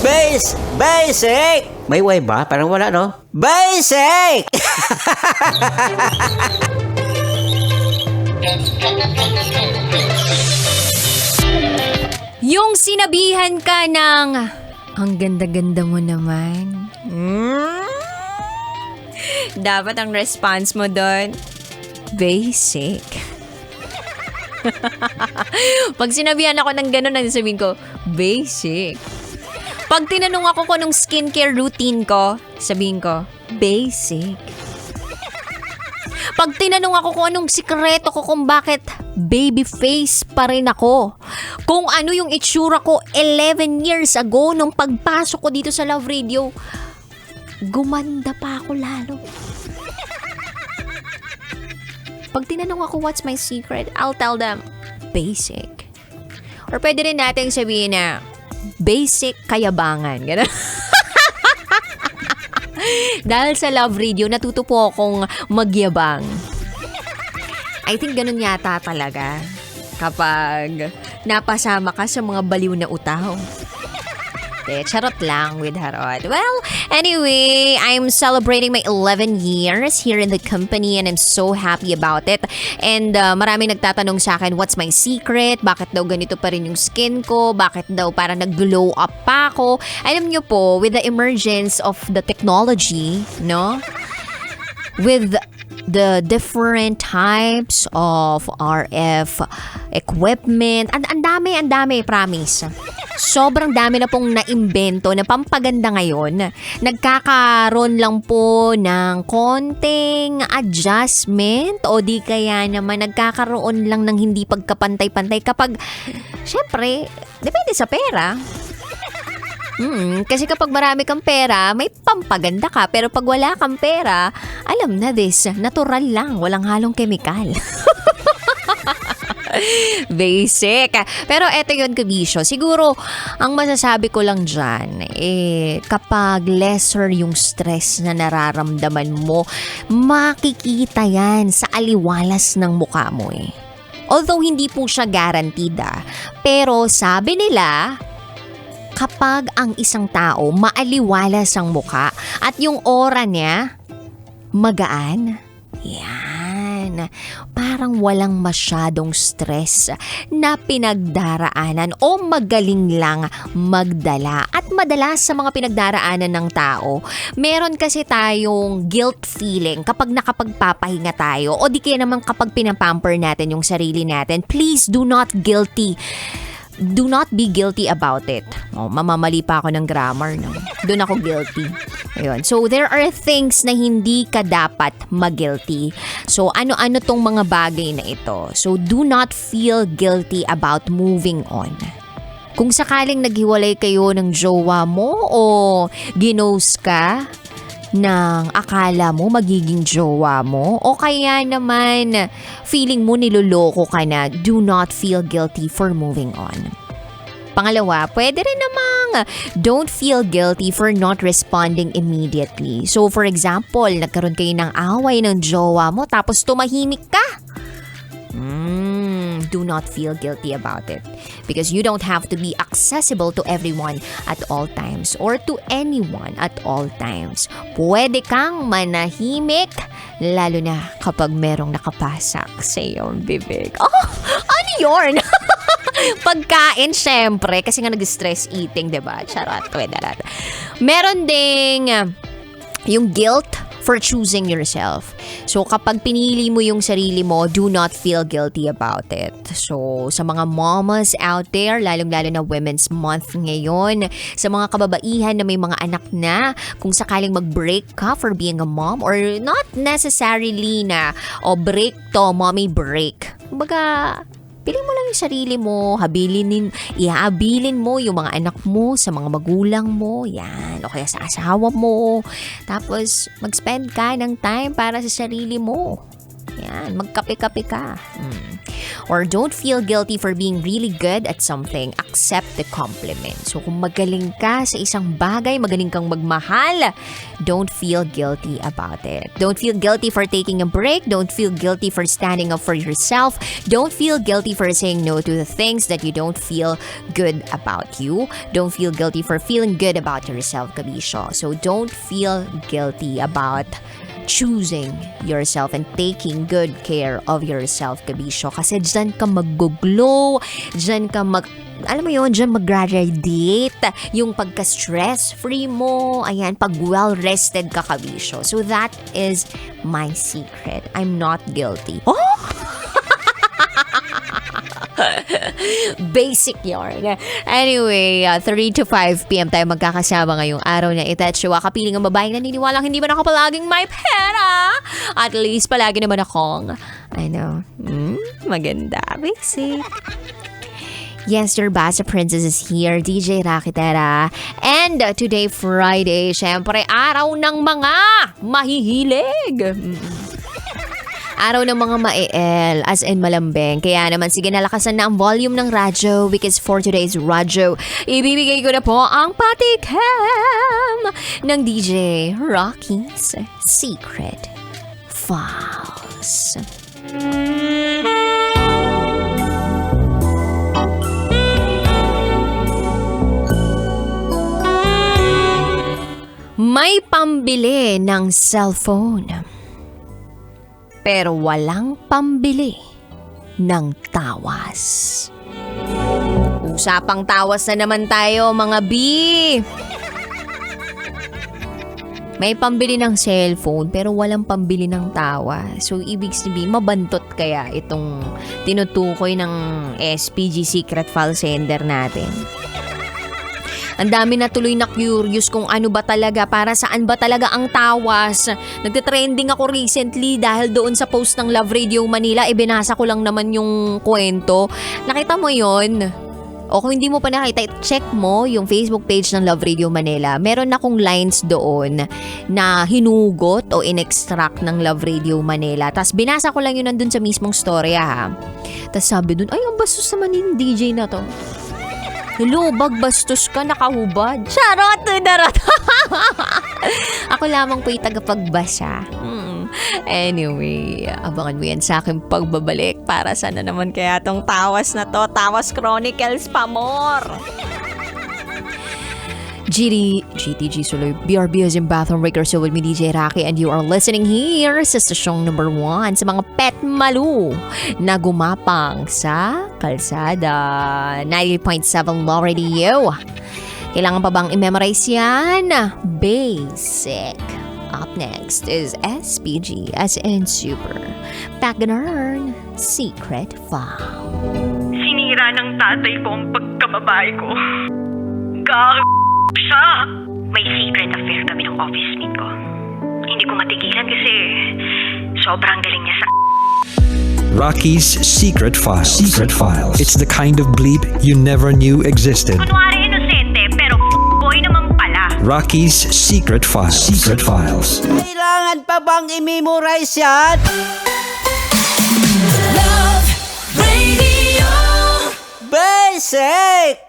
Basic! May way ba? Parang wala, no? Basic! Yung sinabihan ka ng, ang ganda-ganda mo naman. Dapat ang response mo doon, basic. Pag sinabihan ako ng gano'n, sabihin ko, basic. Pag tinanong ako kung anong skincare routine ko, sabihin ko, basic. Pag tinanong ako kung anong sikreto ko kung bakit baby face pa rin ako, kung ano yung itsura ko 11 years ago nung pagpasok ko dito sa Love Radio, gumanda pa ako lalo. Pag tinanong ako what's my secret, I'll tell them, basic. Or pwede rin natin sabihin na, basic kayabangan. Ganun. Dahil sa Love Radio, natuto po akong magyabang. I think ganun yata talaga kapag napasama ka sa mga baliw na utaw. Charot lang with Harot. Well, anyway, I'm celebrating my 11 years here in the company and I'm so happy about it. And maraming nagtatanong sa akin, what's my secret? Bakit daw ganito pa rin yung skin ko? Bakit daw parang nag-glow up pa ako? Alam nyo po, with the emergence of the technology, no? With the different types of RF equipment. Ang dami, promise. Sobrang dami na pong naimbento na pampaganda ngayon. Nagkakaroon lang po ng konting adjustment o di kaya naman nagkakaroon lang ng hindi pagkapantay-pantay kapag, syempre, depende sa pera. Kasi kapag marami kang pera, may pampaganda ka. Pero pag wala kang pera, alam na this, natural lang, walang halong kemikal. Basic. Pero eto yun, kabisyo. Siguro, ang masasabi ko lang dyan, kapag lesser yung stress na nararamdaman mo, makikita yan sa aliwalas ng mukha mo Although, hindi po siya guaranteed pero sabi nila, kapag ang isang tao maaliwalas ang mukha at yung aura niya magaan, parang walang masyadong stress na pinagdaraanan o magaling lang magdala. At madalas sa mga pinagdaraanan ng tao, meron kasi tayong guilt feeling kapag nakapagpapahinga tayo o di kaya naman kapag pinapamper natin yung sarili natin. Please do not be guilty about it. Mamamali pa ako ng grammar, no? Doon ako guilty. Ayun. So, there are things na hindi ka dapat mag-guilty. So, ano-ano tong mga bagay na ito. So, do not feel guilty about moving on. Kung sakaling naghiwalay kayo ng jowa mo o ginost ka ng akala mo magiging jowa mo o kaya naman feeling mo niloloko ka na, do not feel guilty for moving on. Pangalawa, pwede rin namang don't feel guilty for not responding immediately. So for example, nagkaroon kayo ng away ng jowa mo tapos tumahimik ka. Do not feel guilty about it because you don't have to be accessible to everyone at all times or to anyone at all times. Pwede kang manahimik lalo na kapag merong nakapasak sa iyong bibig. Oh, ano yun? Pagkain, syempre, kasi nga nag-stress eating, diba? Charot, meron ding yung guilt for choosing yourself. So, kapag pinili mo yung sarili mo, do not feel guilty about it. So, sa mga mamas out there, lalong-lalo na Women's Month ngayon, sa mga kababaihan na may mga anak na, kung sakaling mag-break ka for being a mom, or not necessarily na, break to, mommy break. Kumbaga, pili mo lang yung sarili mo, ihabilin mo yung mga anak mo sa mga magulang mo, yan, o kaya sa asawa mo. Tapos, mag-spend ka ng time para sa sarili mo. Yan, magkape-kape ka. Or don't feel guilty for being really good at something. Accept the compliment. So kung magaling ka sa isang bagay, magaling kang magmahal, don't feel guilty about it. Don't feel guilty for taking a break. Don't feel guilty for standing up for yourself. Don't feel guilty for saying no to the things that you don't feel good about you. Don't feel guilty for feeling good about yourself, Kabisyo. So don't feel guilty about choosing yourself and taking good care of yourself, Kabisyo. Kasi dyan ka mag-glow, dyan ka alam mo yun, dyan mag-radiate yung pagka-stress-free mo. Ayan, pag well-rested ka, Kabisyo. So that is my secret. I'm not guilty. Oh! Basic yarn. Anyway, 3 to 5 p.m. tayo magkakasama ngayong araw na ito. At siya, kapiling ang babaeng naniniwalang hindi man ako palaging may pera. At least, palagi naman akong, maganda. Basic. Yes, your Basa Princess is here, DJ Rakitera. And today, Friday, syempre, araw ng mga mahihilig. Araw ng mga ma-EL, as in malambing. Kaya naman, sige, nalakasan na ang volume ng radyo because for today's radyo, ibibigay ko na po ang patikem ng DJ Rocky's Secret Files. May pambili ng cellphone, pero walang pambili ng tawas. Usapang tawas na naman tayo, mga B. May pambili ng cellphone pero walang pambili ng tawas. So, ibig sabihin, mabantot kaya itong tinutukoy ng SPG Secret File Sender natin. Ang dami na tuloy na curious kung ano ba talaga, para saan ba talaga ang tawas. Nagte-trending ako recently dahil doon sa post ng Love Radio Manila, binasa ko lang naman yung kwento. Nakita mo yon? O kung hindi mo pa nakita, check mo yung Facebook page ng Love Radio Manila. Meron akong lines doon na hinugot o in-extract ng Love Radio Manila. Tapos binasa ko lang yun nandun sa mismong storya, ha. Tapos sabi doon, ay, ang bastos naman yung DJ na to. Hello, bagbastos ka, nakahubad. Charot, darot. Ako lamang po yung tagapagbasa. Anyway, abangan mo yan sa aking pagbabalik. Para sana naman kaya tong tawas na to. Tawas Chronicles pa more. GTG Suloy, BRB is in Bathroom Breaker. So with me, DJ Rocky, and you are listening here sa stasyong number 1 sa mga pet malu na gumapang sa kalsada. 90.7 Law Radio. Kailangan pa bang i-memorize yan? Basic. Up next is SPG as in Super Pagganern Secret File. Sinira ng tatay ko ang pagkababae ko. Siya! May secret affair kami ng office mate ko. Hindi ko matigilan kasi sobrang galing niya sa... Rocky's Secret Files. Secret Files. It's the kind of bleep you never knew existed. Kunwari inosente pero boy naman pala. Rocky's Secret Files. Secret Files. Kailangan pa bang i-memorize yan? Love Radio. Basic!